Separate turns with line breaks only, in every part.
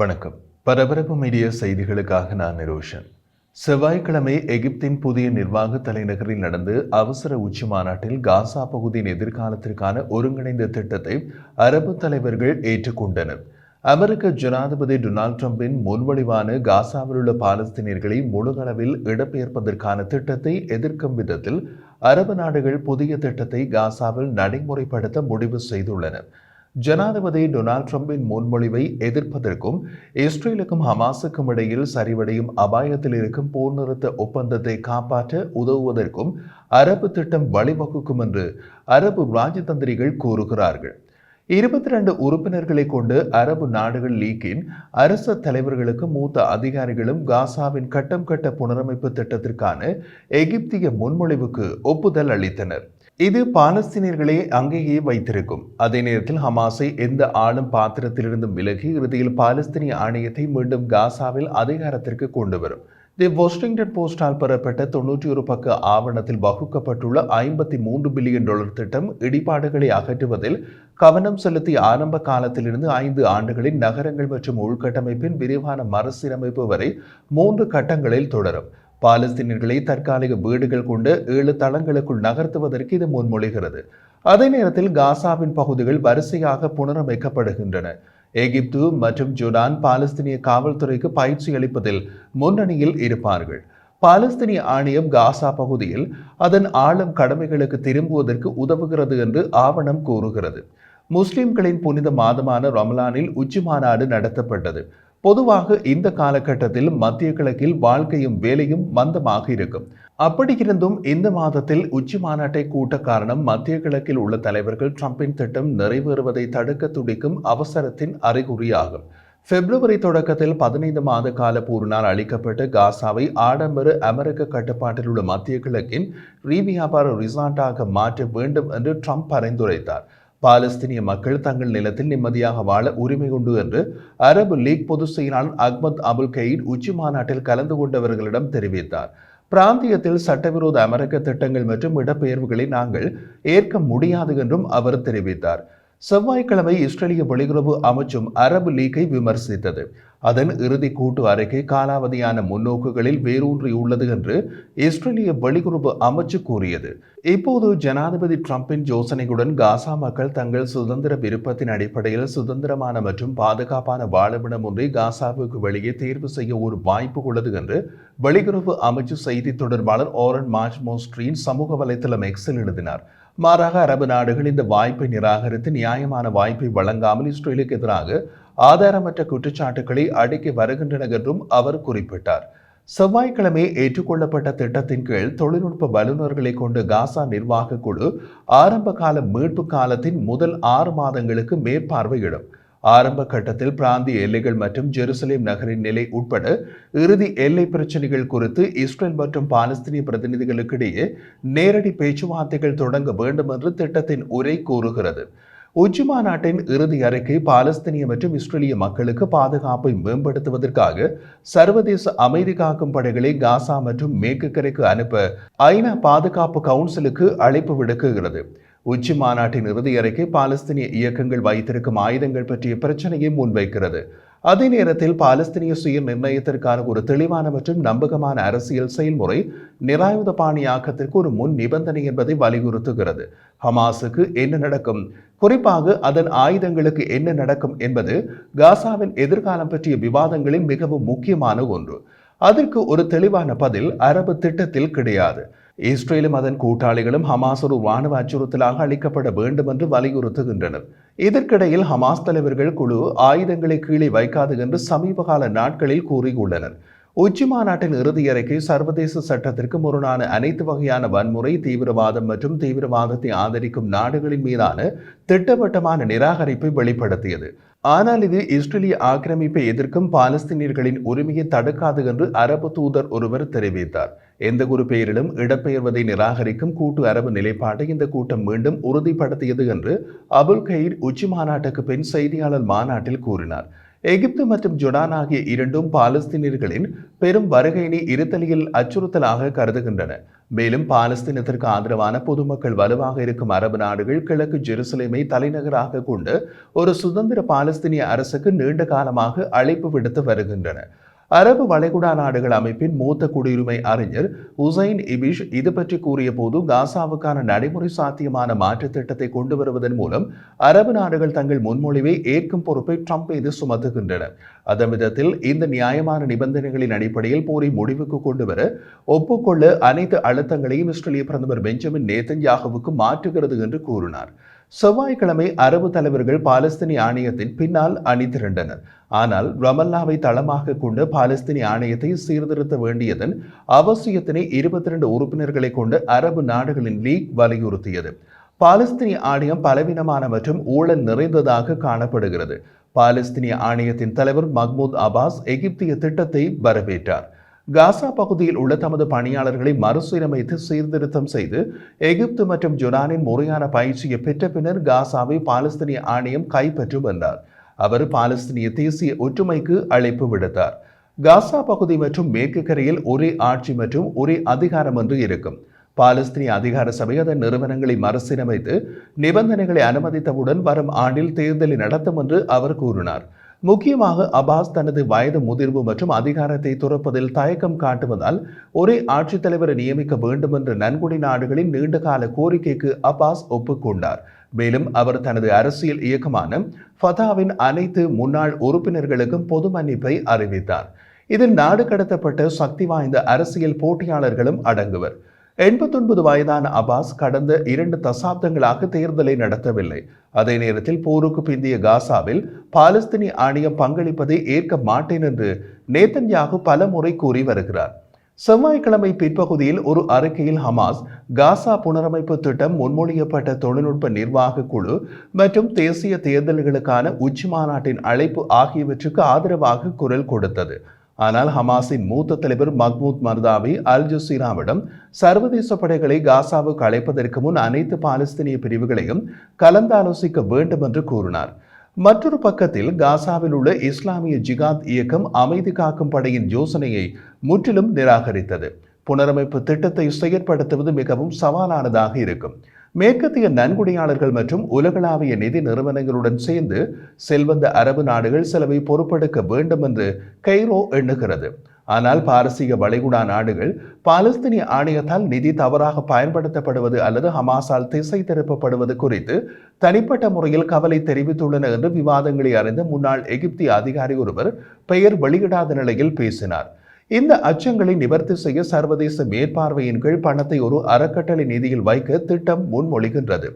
வணக்கம். பரபரப்பு மீடியா செய்திகளுக்காக நான் நிரோஷன். செவ்வாய்க்கிழமை எகிப்தின் புதிய நிர்வாக தலைநகரில் நடந்த அவசர உச்சி மாநாட்டில் காசா பகுதியின் எதிர்காலத்திற்கான ஒருங்கிணைந்த திட்டத்தை அரபு தலைவர்கள் ஏற்றுக்கொண்டனர். அமெரிக்க ஜனாதிபதி டொனால்ட் ட்ரம்பின் முன்வடிவான காசாவில் உள்ள பாலஸ்தீனியர்களை முழுகளவில் இடம்பெயர்ப்பதற்கான திட்டத்தை எதிர்க்கும் விதத்தில் அரபு நாடுகள் புதிய திட்டத்தை காசாவில் நடைமுறைப்படுத்த முடிவு செய்துள்ளன. ஜனாதிபதி டொனால்ட் ட்ரம்பின் முன்மொழிவை எதிர்ப்பதற்கும் இஸ்ரேலுக்கும் ஹமாஸுக்கும் இடையில் சரிவடையும் அபாயத்தில் இருக்கும் போர் நிறுத்த ஒப்பந்தத்தை காப்பாற்ற உதவுவதற்கும் அரபு திட்டம் வழிவகுக்கும் என்று அரபு ராஜதந்திரிகள் கூறுகிறார்கள். 22 உறுப்பினர்களை கொண்டு அரபு நாடுகள் லீக்கின் அரச தலைவர்களுக்கு மூத்த அதிகாரிகளும் காசாவின் கட்டம் கட்ட புனரமைப்பு திட்டத்திற்கான எகிப்திய முன்மொழிவுக்கு ஒப்புதல் அளித்தனர். இது பாலஸ்தீனியர்களை அங்கேயே வைத்திருக்கும். அதே நேரத்தில் ஹமாஸை எந்த ஆளும் பாத்திரத்திலிருந்தும் விலகி இறுதியில் பாலஸ்தீனிய ஆணையத்தை மீண்டும் காசாவில் அதிகாரத்திற்கு கொண்டு வரும். தி வாஷிங்டன் போஸ்டால் பெறப்பட்ட 91 பக்க ஆவணத்தில் வகுக்கப்பட்டுள்ள $53 பில்லியன் திட்டம் இடிபாடுகளை அகற்றுவதில் கவனம் செலுத்தி ஆரம்ப காலத்திலிருந்து 5 ஆண்டுகளில் நகரங்கள் மற்றும் உள்கட்டமைப்பின் விரிவான மறுசீரமைப்பு வரை 3 கட்டங்களில் தொடரும். பாலஸ்தீனியர்களை தற்காலிக வீடுகள் கொண்டு 7 தளங்களுக்குள் நகர்த்துவதற்கு இது முன்மொழிகிறது. அதே நேரத்தில் காசாவின் பகுதிகள் வரிசையாக புனரமைக்கப்படுகின்றன. எகிப்து மற்றும் ஜோர்டான் பாலஸ்தீனிய காவல்துறைக்கு பயிற்சி அளிப்பதில் முன்னணியில் இருப்பார்கள். பாலஸ்தீனிய ஆணையம் காசா பகுதியில் அதன் ஆளும் கடமைகளுக்கு திரும்புவதற்கு உதவுகிறது என்று ஆவணம் கூறுகிறது. முஸ்லிம்களின் புனித மாதமான ரமலானில் உச்சி மாநாடு நடத்தப்பட்டது. பொதுவாக இந்த காலகட்டத்தில் மத்திய கிழக்கில் வாழ்க்கையும் வேலையும் மந்தமாக இருக்கும். அப்படியிருந்தும் இந்த மாதத்தில் உச்சி மாநாட்டை கூட்ட காரணம் மத்திய கிழக்கில் உள்ள தலைவர்கள் ட்ரம்பின் திட்டம் நிறைவேறுவதை தடுக்க துடிக்கும் அவசரத்தின் அறிகுறியாகும். பிப்ரவரி தொடக்கத்தில் 15 மாத கால போரினால் அளிக்கப்பட்ட காசாவை ஆடம்பர அமெரிக்க கட்டுப்பாட்டில் உள்ள மத்திய கிழக்கின் வியாபார ரிசார்ட்டாக மாற்ற வேண்டும் என்று ட்ரம்ப் பரிந்துரைத்தார். பாலஸ்தீனிய மக்கள் தங்கள் நிலத்தில் நிம்மதியாக வாழ உரிமை உண்டு என்று அரபு லீக் பொதுச் செயலாளர் அஹ்மத் அபுல் கயீத் உச்சி மாநாட்டில் கலந்து கொண்டவர்களிடம் தெரிவித்தார். பிராந்தியத்தில் சட்டவிரோத அமெரிக்க திட்டங்கள் மற்றும் இடப்பெயர்வுகளை நாங்கள் ஏற்க முடியாது என்றும் அவர் தெரிவித்தார். செவ்வாய்க்கிழமை இஸ்ரேலிய வெளியுறவு அமைச்சும் அரபு லீக்கை விமர்சித்தது. அதன் இறுதி கூட்டு அறிக்கை காலாவதியான முன்னோக்குகளில் வேரூன்றியுள்ளது என்று இஸ்ரேலிய வெளியுறவு அமைச்சு கூறியது. இப்போது ஜனாதிபதி ட்ரம்பின் யோசனையுடன் காசா மக்கள் தங்கள் சுதந்திர விருப்பத்தின் அடிப்படையில் சுதந்திரமான மற்றும் பாதுகாப்பான வாழவிடம் ஒன்றை காசாவுக்கு வெளியே தேர்வு செய்ய ஒரு வாய்ப்பு உள்ளது என்று வெளியுறவு அமைச்சு செய்தி தொடர்பாளர் ஓரன் மார்ச்மோஸ்ட்ரின் சமூக வலைதளம் எக்ஸில் எழுதினார். மாறாக அரபு நாடுகள் இந்த வாய்ப்பை நிராகரித்து நியாயமான வாய்ப்பை வழங்காமல் இஸ்ரேலுக்கு எதிராக ஆதாரமற்ற குற்றச்சாட்டுகளை அடுக்கி வருகின்றன என்றும் அவர் குறிப்பிட்டார். செவ்வாய்க்கிழமை ஏற்றுக்கொள்ளப்பட்ட திட்டத்தின் கீழ் தொழில்நுட்ப வல்லுநர்களை கொண்டு காசா நிர்வாக குழு ஆரம்ப கால மீட்பு காலத்தின் முதல் 6 மாதங்களுக்கு மேற்பார்வையிடும். ஆரம்ப கட்டத்தில் பிராந்திய எல்லைகள் மற்றும் ஜெருசலேம் நகரின் நிலை உட்பட இறுதி எல்லை பிரச்சினைகள் குறித்து இஸ்ரேல் மற்றும் பாலஸ்தீனிய பிரதிநிதிகளுக்கிடையே நேரடி பேச்சுவார்த்தைகள் தொடங்க வேண்டும் என்று திட்டத்தின் உரை கூறுகிறது. உச்சி மாநாட்டின் இறுதி அறிக்கை பாலஸ்தீனிய மற்றும் இஸ்ரேலிய மக்களுக்கு பாதுகாப்பை மேம்படுத்துவதற்காக சர்வதேச அமைதி காக்கும் படைகளை காசா மற்றும் மேற்கு கரைக்கு அனுப்ப ஐநா பாதுகாப்பு கவுன்சிலுக்கு அழைப்பு விடுக்குகிறது. உச்சி மாநாட்டின் இறுதி அறிக்கை பாலஸ்தீனிய இயக்கங்கள் வைத்திருக்கும் ஆயுதங்கள் பற்றிய பிரச்சனையை முன்வைக்கிறது. அதே நேரத்தில் பாலஸ்தீனிய சுய நிர்ணயத்திற்கான ஒரு தெளிவான மற்றும் நம்பகமான அரசியல் செயல்முறை நிராயுத பாணியாக்கத்திற்கு ஒரு முன் நிபந்தனை என்பதை வலியுறுத்துகிறது. ஹமாஸுக்கு என்ன நடக்கும், குறிப்பாக அதன் ஆயுதங்களுக்கு என்ன நடக்கும் என்பது காசாவின் எதிர்காலம் பற்றிய விவாதங்களில் மிகவும் முக்கியமான ஒன்று. அதற்கு ஒரு தெளிவான பதில் அரபு திட்டத்தில் கிடையாது. இஸ்ரேலும் அதன் கூட்டாளிகளும் ஹமாஸ் ஒரு ராணுவ அச்சுறுத்தலாக அளிக்கப்பட வேண்டும் என்று வலியுறுத்துகின்றனர். இதற்கிடையில் ஹமாஸ் தலைவர்கள் குழு ஆயுதங்களை கீழே வைக்காது என்று சமீபகால நாட்களில் கூறியுள்ளனர். உச்சி மாநாட்டின் இறுதி அறிக்கை சர்வதேச சட்டத்திற்கு முரணான அனைத்து வகையான வன்முறை, தீவிரவாதம் மற்றும் தீவிரவாதத்தை ஆதரிக்கும் நாடுகளின் மீதான திட்டவட்டமான நிராகரிப்பை வெளிப்படுத்தியது. ஆனால் இது இஸ்ரேலிய ஆக்கிரமிப்பை எதிர்க்கும் பாலஸ்தீனியர்களின் உரிமையை தடுக்காது என்று அரபு தூதர் ஒருவர் தெரிவித்தார். எந்த ஒரு பெயரிலும் இடம்பெயர்வதை நிராகரிக்கும் கூட்டு அரபு நிலைப்பாட்டை இந்த கூட்டம் மீண்டும் உறுதிப்படுத்தியது என்று அபுல் கயீத் உச்சி மாநாட்டுக்கு பின் செய்தியாளர் மாநாட்டில் கூறினார். எகிப்து மற்றும் ஜோர்டான் ஆகிய இரண்டும் பாலஸ்தீனியர்களின் பெரும் வருகையினை இருத்தலியல் அச்சுறுத்தலாக கருதுகின்றன. மேலும் பாலஸ்தீனத்திற்கு ஆதரவான பொதுமக்கள் வலுவாக இருக்கும் அரபு நாடுகள் கிழக்கு ஜெருசலேமை தலைநகராக கொண்டு ஒரு சுதந்திர பாலஸ்தீனிய அரசுக்கு நீண்ட காலமாக அழைப்பு விடுத்து வருகின்றன. அரபு வளைகுடா நாடுகள் அமைப்பின் மூத்த குடியுரிமை அறிஞர் உசைன் இபிஷ் இது பற்றி கூறிய போது, காசாவுக்கான நடைமுறை சாத்தியமான மாற்று திட்டத்தை கொண்டு வருவதன் மூலம் அரபு நாடுகள் தங்கள் முன்மொழிவை ஏற்கும் பொறுப்பை ட்ரம்ப் மீது சுமத்துகின்றன. அதன் விதத்தில் இந்த நியாயமான நிபந்தனைகளின் அடிப்படையில் போரை முடிவுக்கு கொண்டு வர ஒப்புக்கொள்ள அனைத்து அழுத்தங்களையும் இஸ்ரேலிய பிரதமர் பெஞ்சமின் நேதன்யாகுவுக்கு மாற்றுகிறது என்று கூறினார். செவ்வாய்க்கிழமை அரபு தலைவர்கள் பாலஸ்தீனிய ஆணையத்தின் பின்னால் அணிதிரண்டனர். ஆனால் ரமல்லாவை தளமாக கொண்டு பாலஸ்தீனிய ஆணையத்தை சீர்திருத்த வேண்டியதன் அவசியத்தினை 22 உறுப்பினர்களை கொண்டு அரபு நாடுகளின் லீக் வலியுறுத்தியது. பாலஸ்தீனிய ஆணையம் பலவீனமான மற்றும் ஊழல் நிறைந்ததாக காணப்படுகிறது. பாலஸ்தீனிய ஆணையத்தின் தலைவர் மஹ்மூத் அப்பாஸ் எகிப்திய திட்டத்தை வரவேற்றார். காசா பகுதியில் உள்ள தமது பணியாளர்களை மறுசீரமைத்து சீர்திருத்தம் செய்து எகிப்து மற்றும் ஜொர்டானின் முறையான பயிற்சியை பெற்ற பின்னர் காசாவை பாலஸ்தீனிய ஆணையம் கைப்பற்றும் என்றார். அவர் பாலஸ்தீனிய தேசிய ஒற்றுமைக்கு அழைப்பு விடுத்தார். காசா பகுதி மற்றும் மேற்கு கரையில் ஒரே ஆட்சி மற்றும் ஒரே அதிகாரம் என்று இருக்கும். பாலஸ்தீனிய அதிகார சபை அதன் நிறுவனங்களை மறுசீரமைத்து நிபந்தனைகளை அனுமதித்தவுடன் வரும் ஆண்டில் தேர்தலை நடத்தும் என்று அவர் கூறினார். முக்கியமாக அப்பாஸ் தனது வயது முதிர்வு மற்றும் அதிகாரத்தை துறப்பதில் தயக்கம் காட்டுவதால் ஒரே ஆட்சித்தலைவரை நியமிக்க வேண்டும் என்ற நன்கொடை நாடுகளின் நீண்டகால கோரிக்கைக்கு அப்பாஸ் ஒப்புக்கொண்டார். மேலும் அவர் தனது அரசியல் இயக்கமான ஃபதாவின் அனைத்து முன்னாள் உறுப்பினர்களுக்கும் பொது மன்னிப்பை அறிவித்தார். இதில் நாடு கடத்தப்பட்ட சக்தி வாய்ந்த அரசியல் போட்டியாளர்களும் அடங்குவர். 89 வயதான அப்பாஸ் கடந்த 2 தசாப்தங்களாக தேர்தலை நடத்தவில்லை. அதே நேரத்தில் போருக்கு பிந்திய காசாவில் பாலஸ்தீனிய ஆணையம் பங்களிப்பதை ஏற்க மாட்டேன் என்று நேதன்யாகு பல முறை கூறி வருகிறார். செவ்வாய்க்கிழமை பிற்பகுதியில் ஒரு அறிக்கையில் ஹமாஸ் காசா புனரமைப்பு திட்டம், முன்மொழியப்பட்ட தொழில்நுட்ப நிர்வாக குழு மற்றும் தேசிய தேர்தல்களுக்கான உச்சி மாநாட்டின் அழைப்பு ஆகியவற்றுக்கு ஆதரவாக குரல் கொடுத்தது. ஆனால் ஹமாஸின் மூத்த தலைவர் மஹ்மூத் மர்தாவி அல் ஜசீராவிடம் சர்வதேச படைகளை காசாவுக்கு அழைப்பதற்கு முன் அனைத்து பாலஸ்தீனிய பிரிவுகளையும் கலந்தாலோசிக்க வேண்டும் என்று கூறினார். மற்றொரு பக்கத்தில் காசாவில் உள்ள இஸ்லாமிய ஜிகாத் இயக்கம் அமைதி காக்கும் படையின் யோசனையை முற்றிலும் நிராகரித்தது. புனரமைப்பு திட்டத்தை செயற்படுத்துவது மிகவும் சவாலானதாக இருக்கும். மேற்கத்திய நன்கொடையாளர்கள் மற்றும் உலகளாவிய நிதி நிறுவனங்களுடன் சேர்ந்து செல்வந்த அரபு நாடுகள் செலவை பொறுப்பெடுக்க வேண்டும் என்று கெய்ரோ எண்ணுகிறது. ஆனால் பாரசீக வளைகுடா நாடுகள் பாலஸ்தீனிய ஆணையத்தால் நிதி தவறாக பயன்படுத்தப்படுவது அல்லது ஹமாஸால் திசை திருப்பப்படுவது குறித்து தனிப்பட்ட முறையில் கவலை தெரிவித்துள்ளன என்று விவாதங்களை அறிந்த முன்னாள் எகிப்திய அதிகாரி ஒருவர் பெயர் வெளியிடாத நிலையில் பேசினார். இந்த அச்சங்களை நிவர்த்தி செய்ய சர்வதேச மேற்பார்வையின் கீழ் பணத்தை ஒரு அறக்கட்டளை நிதியில் வைக்க திட்டம் முன்மொழிகின்றது.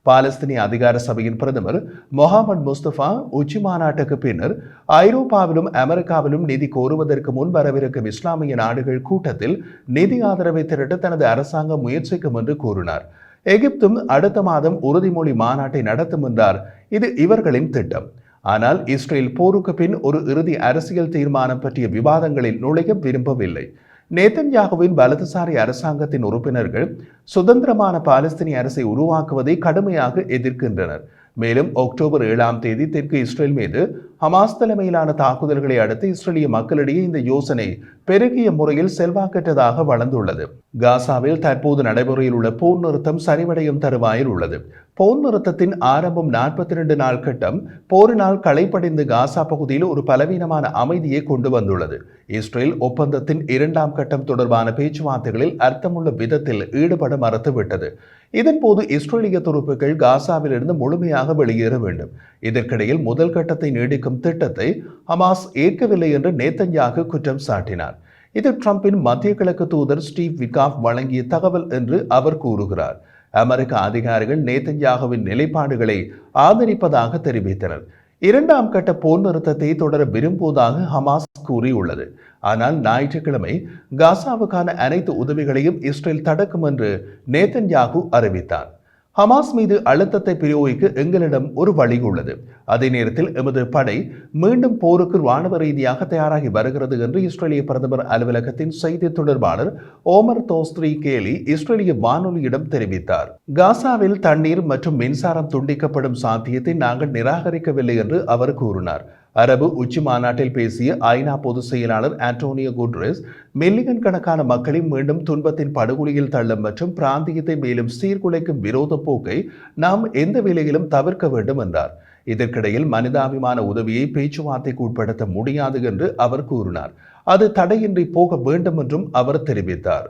பாலஸ்தீனிய அதிகார சபையின் பிரதமர் முகமது முஸ்தபா உச்சி மாநாட்டுக்கு பின்னர் ஐரோப்பாவிலும் அமெரிக்காவிலும் நிதி கோருவதற்கு முன் வரவிருக்கும் இஸ்லாமிய நாடுகள் கூட்டத்தில் நிதி ஆதரவை திரட்ட தனது அரசாங்கம் முயற்சிக்கும் என்று கூறினார். எகிப்தும் அடுத்த மாதம் உறுதிமொழி மாநாட்டை நடத்தும் என்றார். இது இவர்களின் திட்டம். ஆனால் இஸ்ரேல் போருக்கு பின் ஒரு இறுதி அரசியல் தீர்மானம் பற்றிய விவாதங்களில் நுழைய விரும்பவில்லை. நேதன்யாகுவின் வலதுசாரி அரசாங்கத்தின் உறுப்பினர்கள் சுதந்திரமான பாலஸ்தீனிய அரசை உருவாக்குவதை கடுமையாக எதிர்க்கின்றனர். மேலும் அக்டோபர் 7ஆம் தேதி தெற்கு இஸ்ரேல் மீது ஹமாஸ் தலைமையிலான தாக்குதல்களை அடுத்து இஸ்ரேலிய மக்களிடையே இந்த யோசனை பெருகிய முறையில் செல்வாக்கற்றதாக வளர்ந்துள்ளது. காசாவில் தற்போது நடைமுறையில் உள்ள போர் நிறுத்தம் சரிவடையும் தருவாயில் உள்ளது. போர் நிறுத்தத்தின் ஆரம்பம் 42 நாள் கட்டம் போரினால் களைப்படைந்து காசா பகுதியில் ஒரு பலவீனமான அமைதியை கொண்டு வந்துள்ளது. இஸ்ரேல் ஒப்பந்தத்தின் 2ஆம் கட்டம் தொடர்பான பேச்சுவார்த்தைகளில் அர்த்தமுள்ள விதத்தில் ஈடுபட மறுத்துவிட்டது. இதன்போது இஸ்ரேலிய துருப்புகள் காசாவிலிருந்து முழுமையாக வெளியேற வேண்டும். இதற்கிடையில் முதல் கட்டத்தை நீடிக்கும் திட்டத்தை ஹமாஸ் ஏற்கவில்லை என்று நேதன்யாகு குற்றம் சாட்டினார். இது ட்ரம்பின் மத்திய கிழக்கு தூதர் ஸ்டீவ் விட்காஃப் வழங்கிய தகவல் என்று அவர் கூறுகிறார். அமெரிக்க அதிகாரிகள் நேதன்யாகுவின் நிலைப்பாடுகளை ஆதரிப்பதாக தெரிவித்தனர். 2ஆம் கட்ட போர் நிறுத்தத்தை தொடர விரும்புவதாக ஹமாஸ் கூறியுள்ளது. ஆனால் ஞாயிற்றுக்கிழமை காசாவுக்கான அனைத்து உதவிகளையும் இஸ்ரேல் தடுக்கும் என்று நேதன்யாகு அறிவித்தார். ஹமாஸ் மீது அழுத்தத்தை பிரயோகிக்க எங்களிடம் ஒரு வழி உள்ளது. அதே நேரத்தில் எமது படை மீண்டும் போருக்கு ராணுவ ரீதியாக தயாராகி வருகிறது என்று இஸ்ரேலிய பிரதமர் அலுவலகத்தின் செய்தி தொடர்பாளர் ஓமர் தோஸ்த்ரி கேலி இஸ்ரேலிய வானொலியிடம் தெரிவித்தார். காசாவில் தண்ணீர் மற்றும் மின்சாரம் துண்டிக்கப்படும் சாத்தியத்தை நாங்கள் நிராகரிக்கவில்லை என்று அவர் கூறினார். அரபு உச்சி மாநாட்டில் பேசிய ஐநா பொதுச் செயலாளர் ஆண்டோனியோ குட்ரெஸ் மில்லியன் கணக்கான மக்களை மீண்டும் துன்பத்தின் படுகொலியில் தள்ளும் மற்றும் பிராந்தியத்தை மேலும் சீர்குலைக்கும் விரோத போக்கை நாம் எந்த வேளையிலும் தவிர்க்க வேண்டும் என்றார். இதற்கிடையில் மனிதாபிமான உதவியை பேச்சுவார்த்தைக்கு உட்படுத்த முடியாது என்று அவர் கூறினார். அது தடையின்றி போக வேண்டும் என்றும் அவர் தெரிவித்தார்.